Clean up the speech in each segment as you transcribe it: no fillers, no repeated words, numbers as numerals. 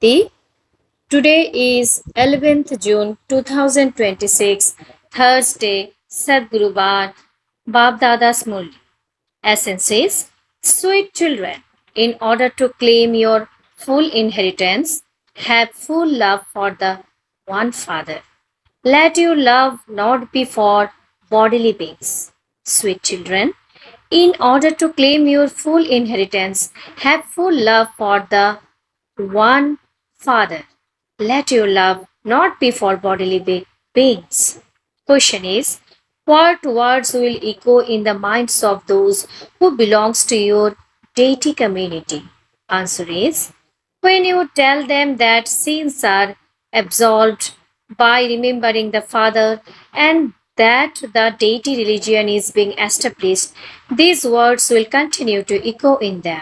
Shanti. Today is 11th June 2026, Thursday, Sadgurubar, Bab Dada's Murli. Essence is, sweet children, in order to claim your full inheritance, have full love for the one Father. Let your love not be for bodily beings. Sweet children, in order to claim your full inheritance, have full love for the one Father. Let your love not be for bodily beings. Question is, what words will echo in the minds of those who belongs to your deity community? Answer is, when you tell them that sins are absolved by remembering the Father and that the deity religion is being established, these words will continue to echo in them.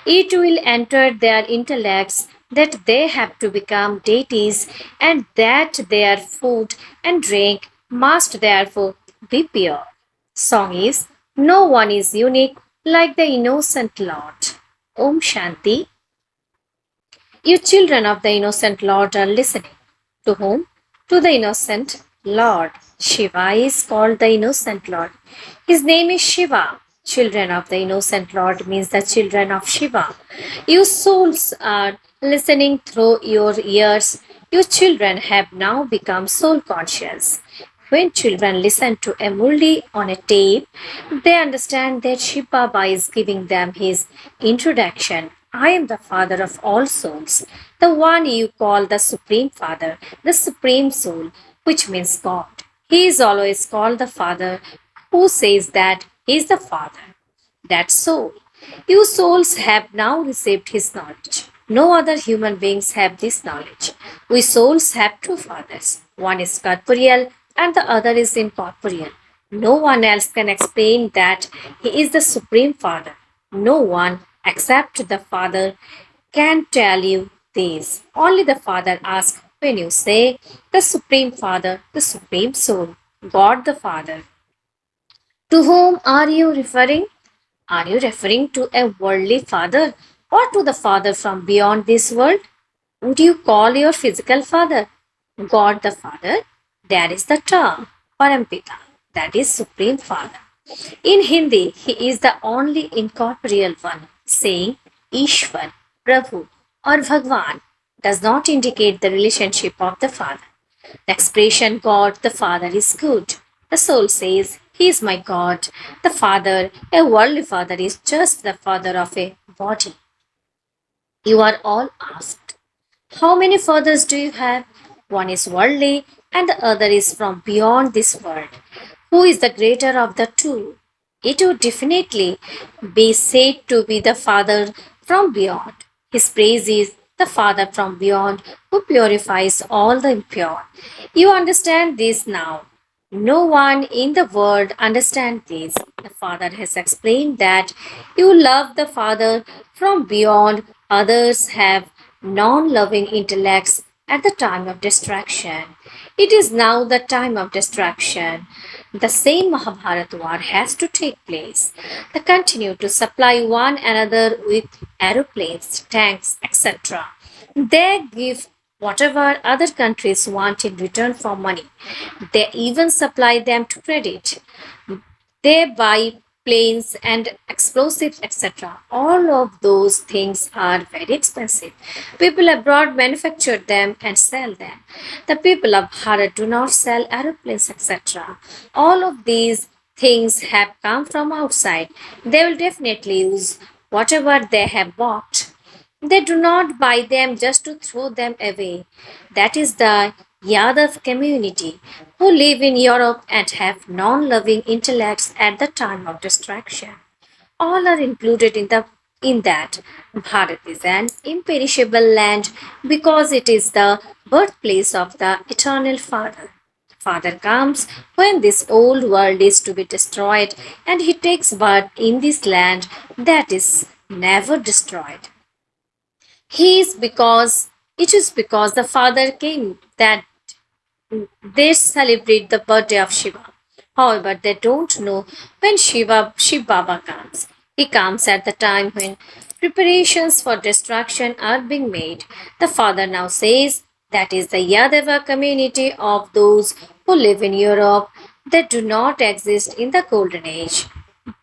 It will enter their intellects that they have to become deities and that their food and drink must therefore be pure. Song is, no one is unique like the innocent Lord. Om Shanti. You children of the innocent Lord are listening. To whom? To the innocent Lord. Shiva is called the innocent Lord. His name is Shiva. Children of the innocent Lord means the children of Shiva. You souls are listening through your ears. You children have now become soul conscious. When children listen to a Murli on a tape, they understand that Shiv Baba is giving them his introduction. I am the Father of all souls, the one you call the Supreme Father, the Supreme Soul, which means God. He is always called the Father who says that he is the Father. That soul. You souls have now received his knowledge. No other human beings have this knowledge. We souls have two fathers. One is corporeal and the other is incorporeal. No one else can explain that he is the Supreme Father. No one except the Father can tell you this. Only the Father asks when you say the Supreme Father, the Supreme Soul, God the Father. To whom are you referring? Are you referring to a worldly father or to the father from beyond this world? Would you call your physical father God the Father? That is the term Parampita, that is Supreme Father. In Hindi, he is the only incorporeal one. Saying Ishwar, Prabhu, or Bhagwan does not indicate the relationship of the Father. The expression God the Father is good. The soul says, He is my God. The Father, a worldly father, is just the father of a body. You are all asked, how many fathers do you have? One is worldly and the other is from beyond this world. Who is the greater of the two? It would definitely be said to be the Father from beyond. His praise is the Father from beyond who purifies all the impure. You understand this now. No one in the world understands this. The Father has explained that you love the Father from beyond. Others have non-loving intellects at the time of destruction. It is now the time of destruction. The same Mahabharata war has to take place. They continue to supply one another with aeroplanes, tanks, etc. They give whatever other countries want in return for money. They even supply them to credit. They buy planes and explosives, etc. All of those things are very expensive. People abroad manufacture them and sell them. The people of Bharat do not sell aeroplanes, etc. All of these things have come from outside. They will definitely use whatever they have bought. They do not buy them just to throw them away. That is the Yadav community who live in Europe and have non-loving intellects at the time of destruction. All are included in that. Bharat is an imperishable land because it is the birthplace of the eternal Father. Father comes when this old world is to be destroyed and he takes birth in this land that is never destroyed. It is because the Father came that they celebrate the birthday of Shiva. However, they don't know when Shiva Baba comes. He comes at the time when Preparations for destruction are being made. The father now says that is the Yadava community of those who live in Europe that do not exist in the Golden Age.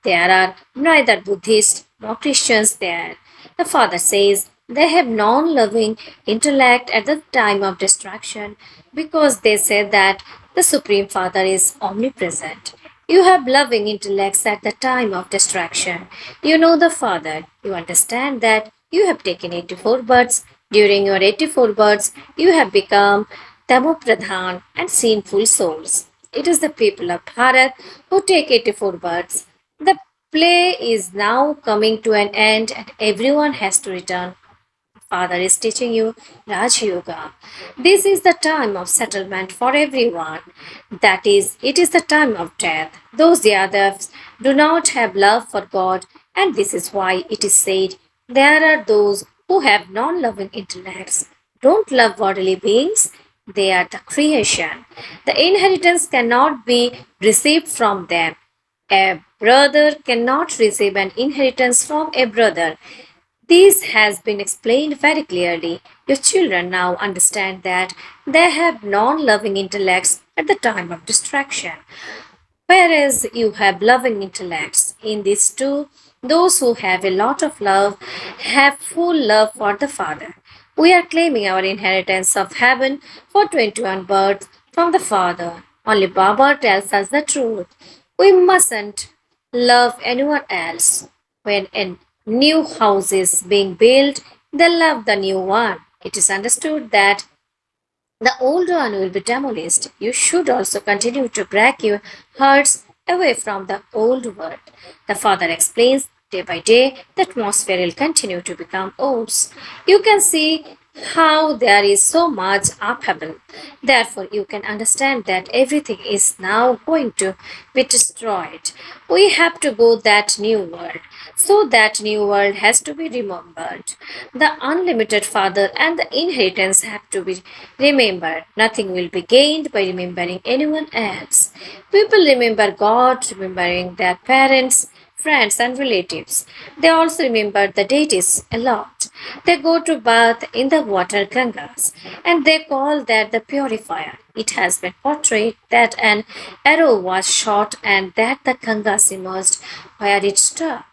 There are neither Buddhists nor Christians there. The father says they have non loving intellect at the time of destruction because they say that the Supreme Father is omnipresent. You have loving intellects at the time of destruction. You know the Father. You understand that you have taken 84 births. During your 84 births, you have become Tamopradhan and sinful souls. It is the people of Bharat who take 84 births. The play is now coming to an end and everyone has to return. Father is teaching you Raj Yoga. This is the time of settlement for everyone. That is, it is the time of death. Those Yadavs do not have love for God, and this is why it is said there are those who have non loving intellects, don't love bodily beings. They are the creation. The inheritance cannot be received from them. A brother cannot receive an inheritance from a brother. This has been explained very clearly. Your children now understand that they have non loving intellects at the time of distraction, whereas you have loving intellects. In these two, those who have a lot of love have full love for the Father. We are claiming our inheritance of heaven for 21 births from the Father. Only Baba tells us the truth. We mustn't love anyone else. When a new house is being built, they love the new one. It is understood that the old one will be demolished. You should also continue to break your hearts away from the old world. The father explains day by day the atmosphere will continue to become ours. You can see how there is so much upheaval. Therefore, you can understand that everything is now going to be destroyed. We have to go that new world. So that new world has to be remembered. The unlimited Father and the inheritance have to be remembered. Nothing will be gained by remembering anyone else. People remember God, remembering their parents, friends, and relatives. They also remember the deities a lot. They go to bath in the water Gangas and they call that the purifier. It has been portrayed that an arrow was shot and that the Gangas emerged where it struck.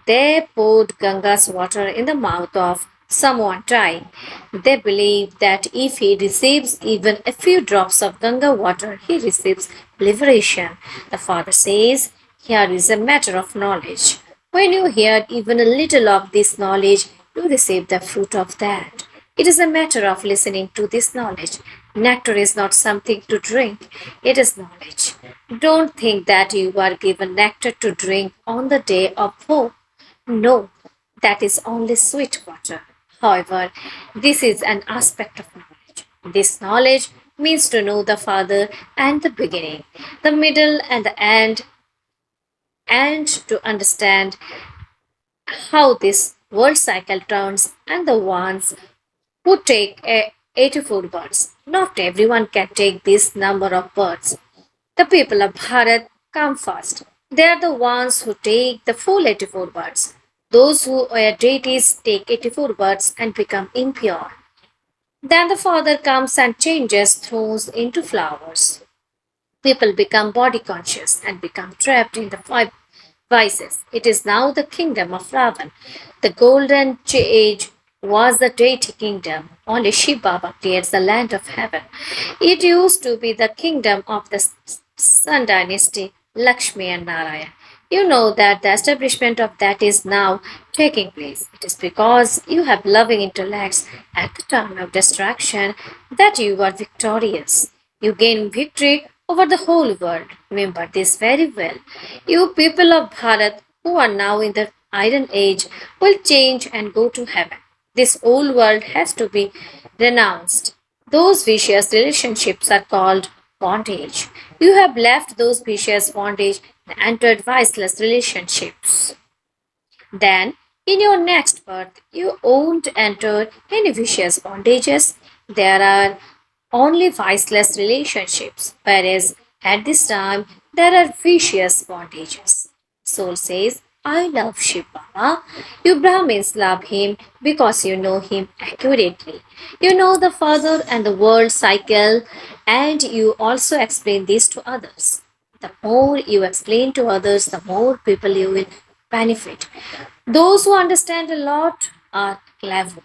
They poured Ganga's water in the mouth of someone dying. They believe that if he receives even a few drops of Ganga water, he receives liberation. The father says, here is a matter of knowledge. When you hear even a little of this knowledge, you receive the fruit of that. It is a matter of listening to this knowledge. Nectar is not something to drink, it is knowledge. Don't think that you are given nectar to drink on the day of hope. No, that is only sweet water. However, this is an aspect of knowledge. This knowledge means to know the Father and the beginning, the middle and the end, and to understand how this world cycle turns and the ones who take 84 birds. Not everyone can take this number of birds. The people of Bharat come first. They are the ones who take the full 84 birds. Those who are deities take 84 birds and become impure. Then the Father comes and changes thrones into flowers. People become body conscious and become trapped in the five vices. It is now the kingdom of Ravan. The golden age was the deity kingdom. Only Shiv Baba clears the land of heaven. It used to be the kingdom of the Sun dynasty, Lakshmi and Narayan. You know that the establishment of that is now taking place. It is because you have loving intellects at the time of destruction that you are victorious. You gain victory over the whole world. Remember this very well. You people of Bharat who are now in the Iron Age will change and go to heaven. This old world has to be renounced. Those vicious relationships are called bondage. You have left those vicious bondage and entered viceless relationships. Then, in your next birth, you won't enter any vicious bondages. There are only viceless relationships, whereas at this time there are vicious bondages. Soul says, I love Shiv Baba. You Brahmins love him because you know him accurately. You know the father and the world cycle, and you also explain this to others. The more you explain to others, the more people you will benefit. Those who understand a lot are clever.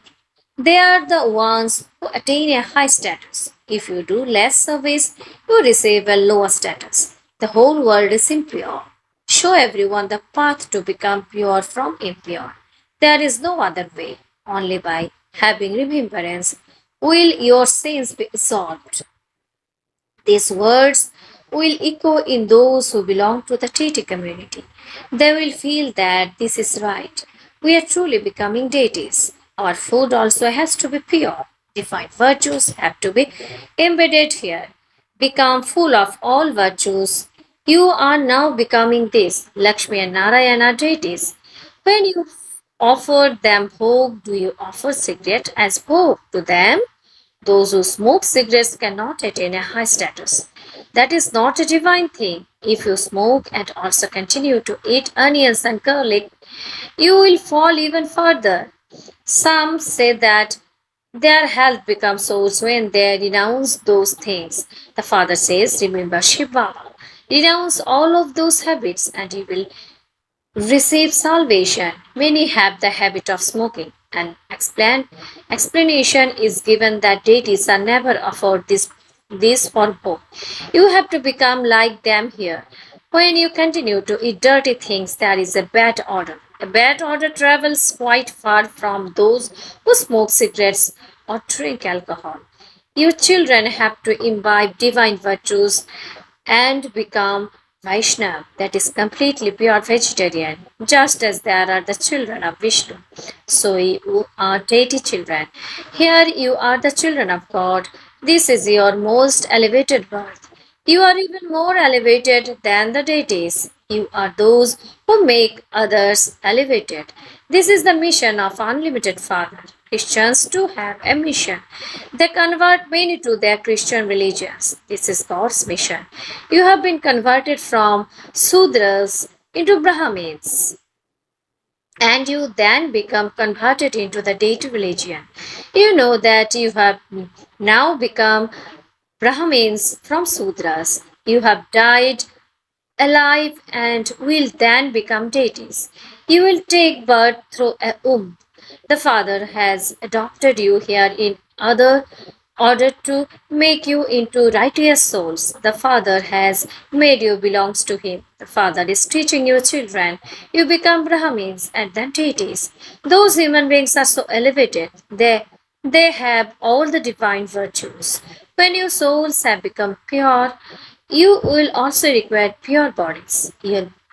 They are the ones who attain a high status. If you do less service, you receive a lower status. The whole world is impure. Show everyone the path to become pure from impure. There is no other way. Only by having remembrance will your sins be absolved. These words will echo in those who belong to the deity community. They will feel that this is right. We are truly becoming deities. Our food also has to be pure. Divine virtues have to be embedded here. Become full of all virtues. You are now becoming this. Lakshmi and Narayana deities. When you offer them bhog, do you offer cigarette as bhog to them? Those who smoke cigarettes cannot attain a high status. That is not a divine thing. If you smoke and also continue to eat onions and garlic, you will fall even further. Some say that their health becomes worse when they renounce those things. The father says, remember Shiva. Renounce all of those habits and you will receive salvation. Many have the habit of smoking. An explanation is given that deities are never afford this for both. You have to become like them here. When you continue to eat dirty things, there is a bad order. A bad order travels quite far from those who smoke cigarettes or drink alcohol. Your children have to imbibe divine virtues and become Vaishnav, that is completely pure vegetarian, just as there are the children of Vishnu. So you are deity children. Here you are the children of God. This is your most elevated birth. You are even more elevated than the deities. You are those who make others elevated. This is the mission of Unlimited Father. Christians too have a mission. They convert many to their Christian religions. This is God's mission. You have been converted from Sudras into Brahmins, and you then become converted into the deity religion. You know that you have now become Brahmins from Sudras. You have died alive and will then become deities. You will take birth through a womb. The Father has adopted you here in order to make you into righteous souls. The Father has made you belongs to Him. The Father is teaching your children. You become Brahmins and then deities. Those human beings are so elevated. They have all the divine virtues. When your souls have become pure, you will also require pure bodies.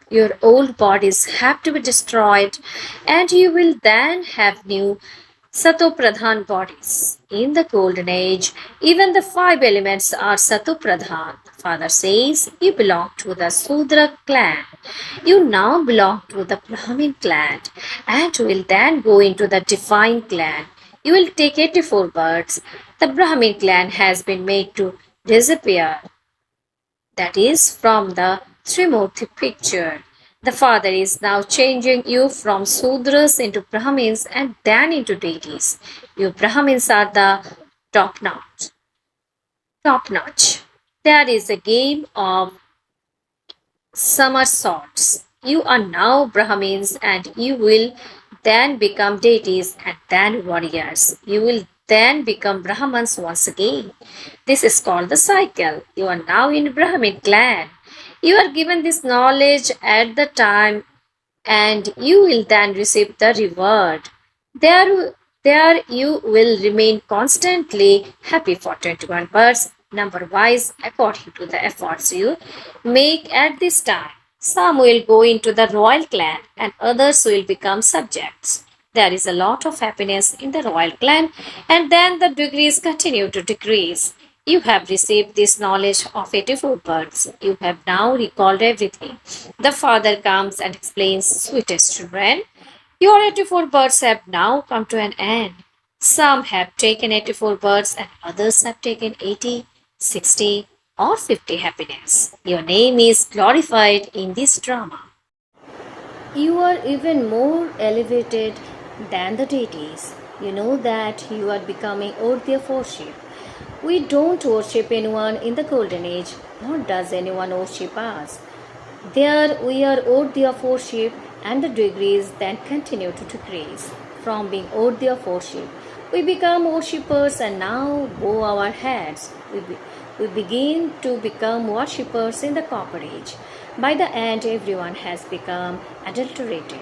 Your old bodies have to be destroyed, and you will then have new Satopradhan bodies. In the golden age, even the five elements are Satopradhan. Father says you belong to the Sudra clan. You now belong to the Brahmin clan and will then go into the divine clan. You will take 84 births. The Brahmin clan has been made to disappear, that is from the Trimurti picture. The Father is now changing you from Sudras into Brahmins and then into deities. You Brahmins are the top notch. Top notch. There is a game of somersaults. You are now Brahmins and you will then become deities and then warriors. You will then become Brahmins once again. This is called the cycle. You are now in Brahmin clan. You are given this knowledge at the time and you will then receive the reward. There you will remain constantly happy for 21 births, number wise, according to the efforts you make at this time. Some will go into the royal clan and others will become subjects. There is a lot of happiness in the royal clan, and then the degrees continue to decrease. You have received this knowledge of 84 births. You have now recalled everything. The Father comes and explains, sweetest children, your 84 births have now come to an end. Some have taken 84 births and others have taken 80, 60, or 50 happiness. Your name is glorified in this drama. You are even more elevated than the deities. You know that you are becoming worthy of worship. We don't worship anyone in the golden age, nor does anyone worship us. There we are worthy of worship and the degrees that continue to decrease. From being worthy of worship, we become worshippers and now bow our heads. We begin to become worshippers in the copper age. By the end, everyone has become adulterated.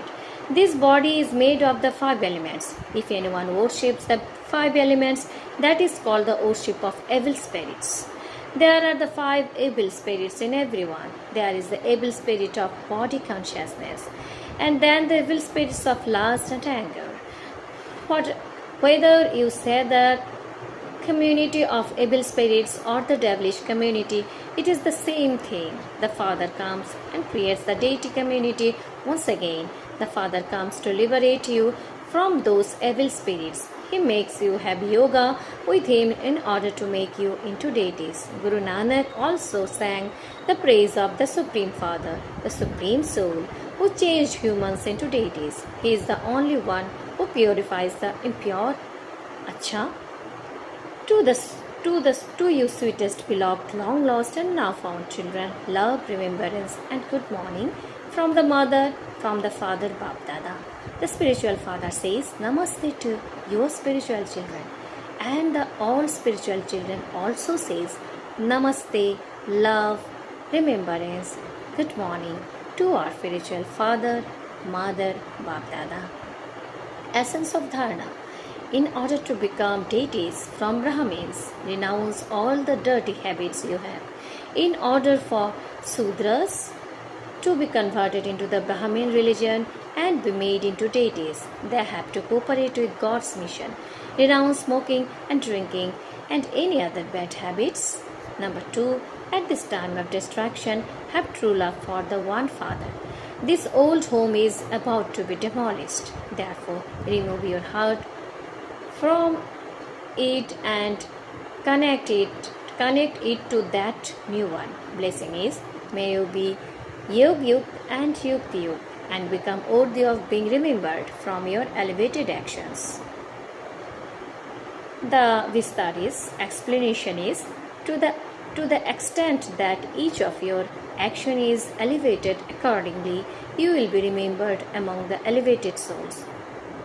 This body is made of the five elements. If anyone worships the five elements, that is called the worship of evil spirits. There are the five evil spirits in everyone. There is the evil spirit of body consciousness, and then the evil spirits of lust and anger. Whether you say the community of evil spirits or the devilish community, it is the same thing. The Father comes and creates the deity community once again. The Father comes to liberate you from those evil spirits. He makes you have yoga with him in order to make you into deities. Guru Nanak also sang the praise of the Supreme Father, the Supreme Soul, who changed humans into deities. He is the only one who purifies the impure. Acha, to you sweetest beloved, long lost and now found children, love, remembrance and good morning from the mother, from the father Bap Dada. The spiritual father says Namaste to your spiritual children, and the all spiritual children also says Namaste, love, remembrance, good morning to our spiritual father, mother, Bap Dada. Essence of Dharana. In order to become deities from Brahmins, renounce all the dirty habits you have. In order for Sudras to be converted into the Brahmin religion and be made into deities, they have to cooperate with God's mission, renounce smoking and drinking and any other bad habits. Number 2, at this time of destruction, have true love for the one Father. This old home is about to be demolished. Therefore, remove your heart from it and connect it to that new one. Blessing is, may you be Yog and Yukti and become worthy of being remembered from your elevated actions. The Vistar is, explanation is, to the extent that each of your action is elevated accordingly, you will be remembered among the elevated souls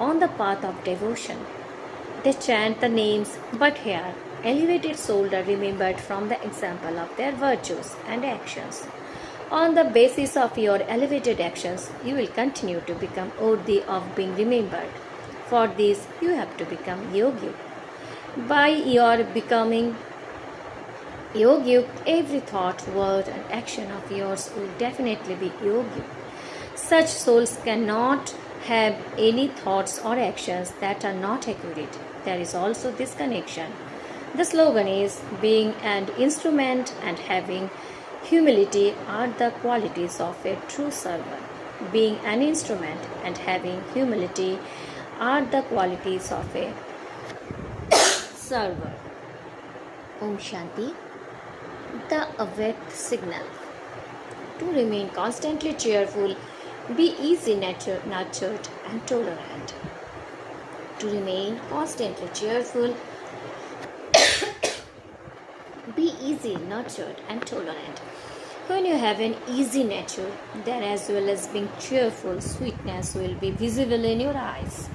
on the path of devotion. They chant the names, but here, elevated souls are remembered from the example of their virtues and actions. On the basis of your elevated actions, you will continue to become worthy of being remembered. For this, you have to become yogi. By your becoming yogi, every thought, word, and action of yours will definitely be yogi. Such souls cannot have any thoughts or actions that are not accurate. There is also this connection. The slogan is, being an instrument and having humility are the qualities of a true servant. Being an instrument and having humility are the qualities of a server. Om Shanti. The awake signal. To remain constantly cheerful, be easy nurtured and tolerant. To remain constantly cheerful, be easy nurtured and tolerant. When you have an easy nature, then as well as being cheerful, sweetness will be visible in your eyes,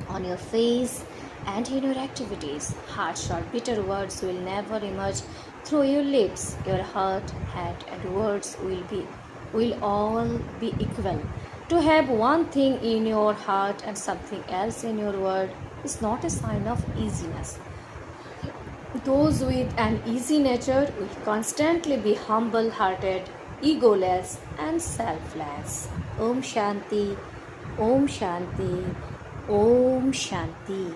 on your face, and in your activities. Harsh or bitter words will never emerge through your lips. Your heart, head, and words will all be equal. To have one thing in your heart and something else in your word is not a sign of easiness. Those with an easy nature will constantly be humble hearted, egoless, and selfless. Om Shanti, Om Shanti, Om Shanti.